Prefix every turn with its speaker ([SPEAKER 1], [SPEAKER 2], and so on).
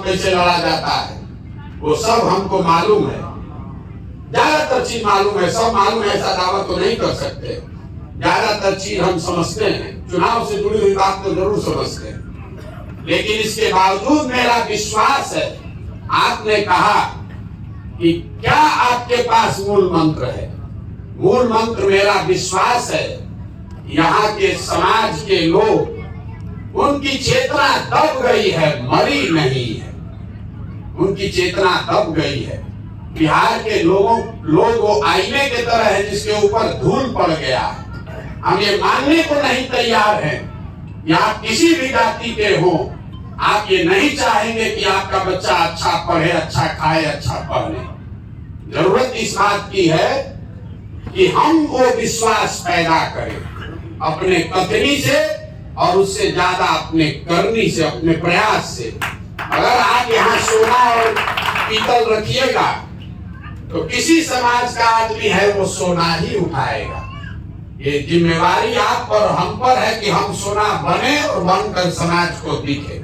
[SPEAKER 1] कैसे लड़ा जाता है वो सब हमको मालूम है, ज्यादातर चीज मालूम है, सब मालूम है ऐसा दावा तो नहीं कर सकते। ज्यादातर चीज हम समझते हैं, चुनाव से जुड़ी हुई बात तो जरूर समझते हैं, लेकिन इसके बावजूद मेरा विश्वास है। आपने कहा कि क्या आपके पास मूल मंत्र है? मूल मंत्र मेरा विश्वास है। यहाँ के समाज के लोग, उनकी चेतना दब गई है, मरी नहीं है। उनकी चेतना दब गई है। बिहार के लोग वो आईने के तरह है जिसके ऊपर धूल पड़ गया है। हम ये मानने को नहीं तैयार हैं कि आप किसी भी जाति के हो, आप ये नहीं चाहेंगे कि आपका बच्चा अच्छा पढ़े, अच्छा खाए, अच्छा पढ़े। जरूरत इस बात की है कि हम वो विश्वास पैदा करें अपने कथनी से और उससे ज्यादा अपने करनी से, अपने प्रयास से। अगर आप यहाँ सोना और पीतल रखिएगा तो किसी समाज का आदमी है वो सोना ही उठाएगा। ये जिम्मेवारी आप पर, हम पर है कि हम सोना बने और बनकर समाज को दिखे।